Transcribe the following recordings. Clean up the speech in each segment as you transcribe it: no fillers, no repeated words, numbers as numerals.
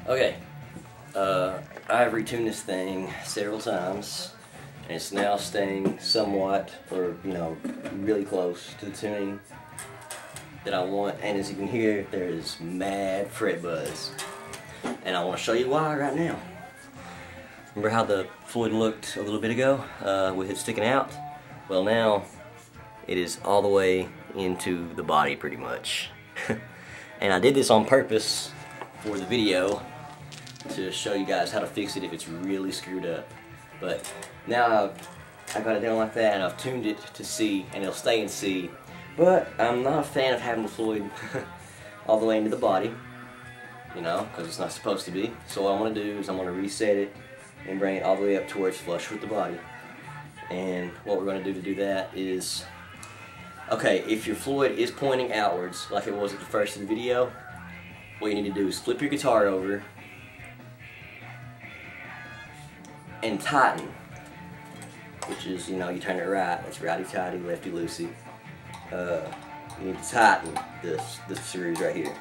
Okay, I've retuned this thing several times, and it's now staying somewhat, or really close to the tuning that I want. And as you can hear, there's mad fret buzz, and I want to show you why right now. Remember how the Floyd looked a little bit ago with it sticking out? Well, now it is all the way into the body pretty much. And I did this on purpose for the video to show you guys how to fix it if it's really screwed up. But now I got it down like that, and I've tuned it to C, and it'll stay in C. But I'm not a fan of having the Floyd all the way into the body, because it's not supposed to be. So what I'm going to do is I'm going to reset it and bring it all the way up to where it's flush with the body. And what we're going to do that is, okay, if your Floyd is pointing outwards like it was at the first of the video, what you need to do is flip your guitar over and tighten, which is, you turn it right, that's righty-tighty, lefty-loosey. You need to tighten the screws right here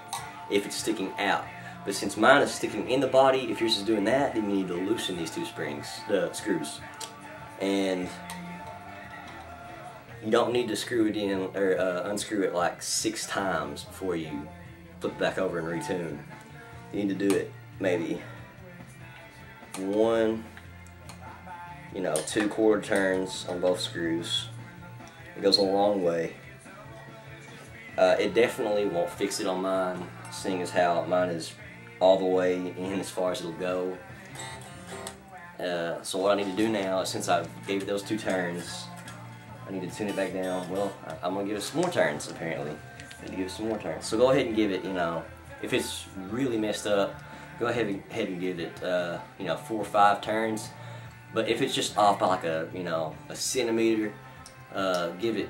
if it's sticking out. But since mine is sticking in the body, if yours is doing that, then you need to loosen these two screws. And you don't need to screw it in or unscrew it like 6 times before you flip it back over and retune. You need to do it maybe 1, 2 quarter turns on both screws. It goes a long way. It definitely won't fix it on mine, seeing as how mine is all the way in as far as it'll go. So what I need to do now is, since I gave it those 2 turns, I need to tune it back down. Well, I'm going to give it some more turns, apparently. I need to give it some more turns. So go ahead and give it, if it's really messed up, go ahead and give it, 4 or 5 turns. But if it's just off by like a centimeter, give it,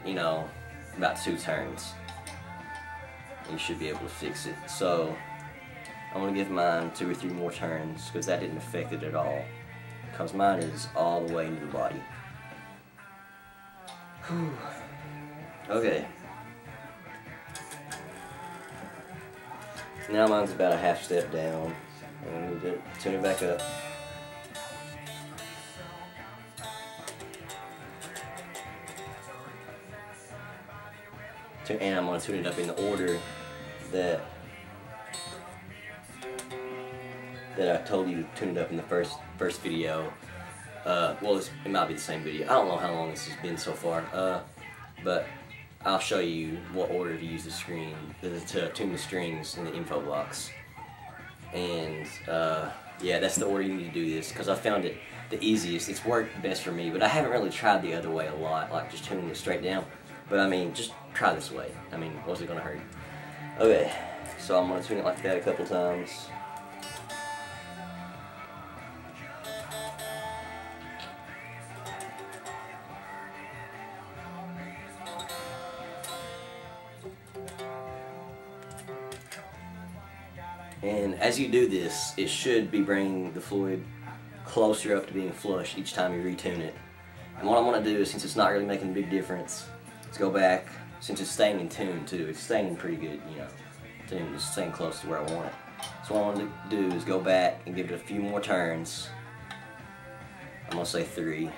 about 2 turns. You should be able to fix it. So I'm going to give mine 2 or 3 more turns, because that didn't affect it at all. Because mine is all the way into the body. Whew. Okay. Now mine's about a half step down. I need to tune it back up. And I'm going to tune it up in the order that I told you to tune it up in the first video. Well, it might be the same video. I don't know how long this has been so far, but I'll show you what order to use the screen to tune the strings in the info box. And yeah, that's the order you need to do this, because I found it the easiest. It's worked best for me, but I haven't really tried the other way a lot, like just tuning it straight down. But I mean, just try this way. I mean, what's it gonna hurt? Okay, so I'm gonna tune it like that a couple times. And as you do this, it should be bringing the Floyd closer up to being flush each time you retune it. And what I'm going to do is, since it's not really making a big difference, is go back, since it's staying in tune too, it's staying in pretty good, tune, it's staying close to where I want it. So what I want to do is go back and give it a few more turns. I'm going to say 3.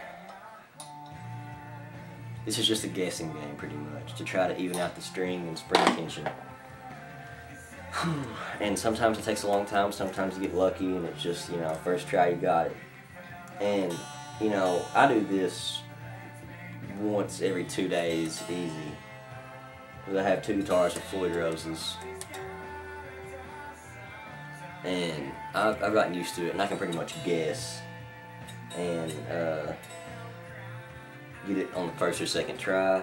This is just a guessing game pretty much, to try to even out the string and spring tension. And sometimes it takes a long time, sometimes you get lucky and it's just, first try you got it. And, I do this once every 2 days, easy. Because I have 2 guitars with Floyd Roses. And I've gotten used to it, and I can pretty much guess. And get it on the first or second try.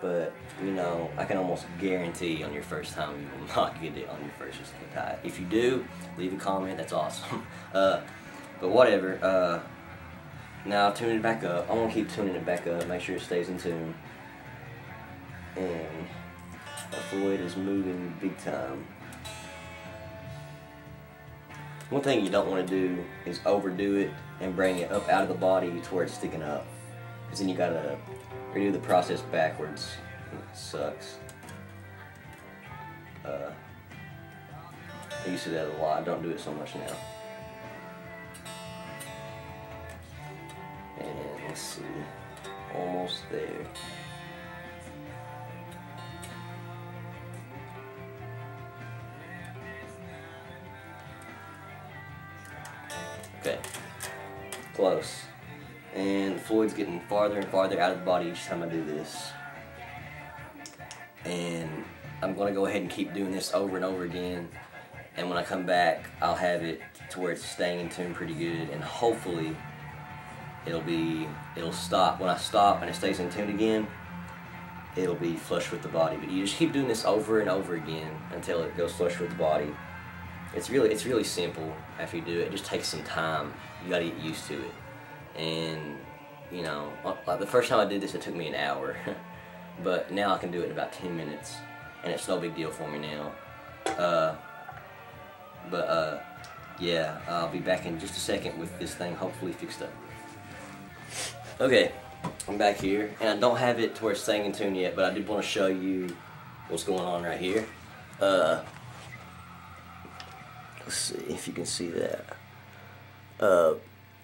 But, I can almost guarantee on your first time you will not get it on your first or second try. If you do, leave a comment, that's awesome. But whatever, now I've tuned it back up. I'm going to keep tuning it back up, make sure it stays in tune. And the Floyd is moving big time. One thing you don't want to do is overdo it and bring it up out of the body to where it's sticking up. Because then you got to redo the process backwards. It sucks. I used to do that a lot. I don't do it so much now. And let's see, almost there. Okay, close. And Floyd's getting farther and farther out of the body each time I do this. And I'm going to go ahead and keep doing this over and over again. And when I come back, I'll have it to where it's staying in tune pretty good. And hopefully, it'll stop. When I stop and it stays in tune again, it'll be flush with the body. But you just keep doing this over and over again until it goes flush with the body. It's really simple after you do it. It just takes some time. You got to get used to it. And, you know, like the first time I did this, it took me an hour. But now I can do it in about 10 minutes. And it's no big deal for me now. Yeah, I'll be back in just a second with this thing hopefully fixed up. Okay, I'm back here. And I don't have it to where it's staying in tune yet, but I did want to show you what's going on right here. Let's see if you can see that.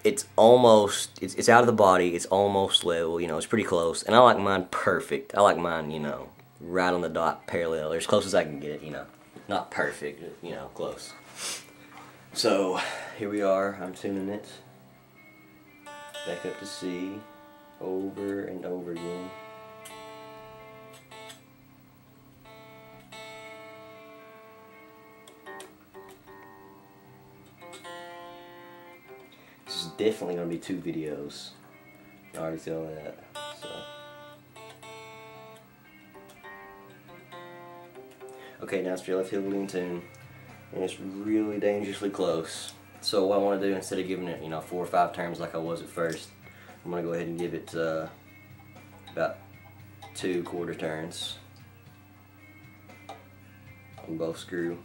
It's almost, it's out of the body, it's almost level, you know, it's pretty close. And I like mine perfect. I like mine, you know, right on the dot, parallel, or as close as I can get it, you know. Not perfect, you know, close. So, here we are, I'm tuning it. Back up to C, over and over again. This is definitely going to be 2 videos. I already tell that. So. Okay, now it's relatively in tune, and it's really dangerously close. So what I want to do, instead of giving it, you know, 4 or 5 turns like I was at first, I'm going to go ahead and give it about 2 quarter turns on both screw.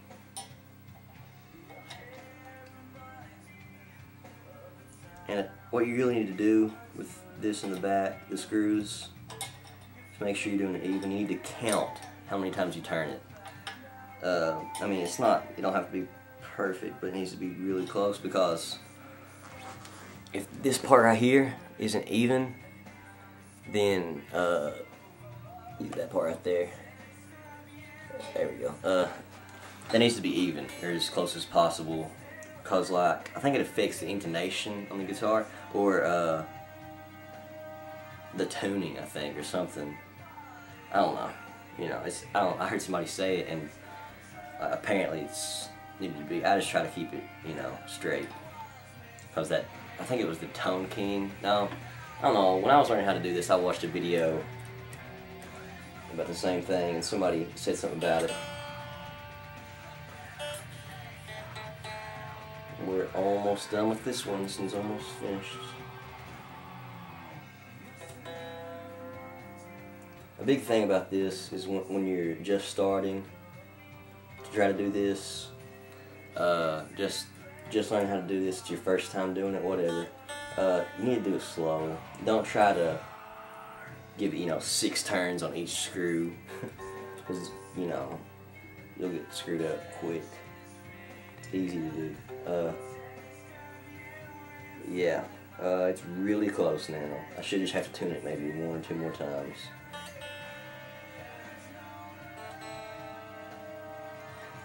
And what you really need to do with this in the back, the screws, is make sure you're doing it even. You need to count how many times you turn it. I mean, it's not, you don't have to be perfect, but it needs to be really close, because if this part right here isn't even, then use that part right there. There we go. That needs to be even, or as close as possible, because like I think it affects the intonation on the guitar, or the tuning, I think, or something. I don't know. You know, I heard somebody say it, and apparently it's needed to be. I just try to keep it, you know, straight, because that, I think it was the Tone King. No, I don't know. When I was learning how to do this, I watched a video about the same thing, and somebody said something about it. We're almost done with this one. This one's almost finished. A big thing about this is when you're just starting to try to do this, just learning how to do this, it's your first time doing it, whatever, you need to do it slow. Don't try to give it, you know, 6 turns on each screw, because, you know, you'll get screwed up quick. It's easy to do. Yeah, it's really close now. I should just have to tune it maybe 1 or 2 more times.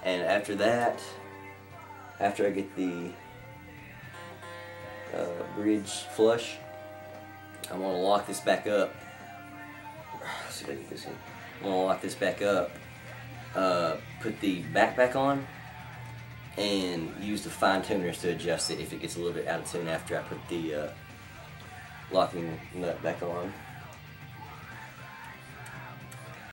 And after that, after I get the bridge flush, I'm going to lock this back up. Let's see if I can get this in. I'm going to lock this back up, put the back on, and use the fine tuners to adjust it if it gets a little bit out of tune after I put the locking nut back on.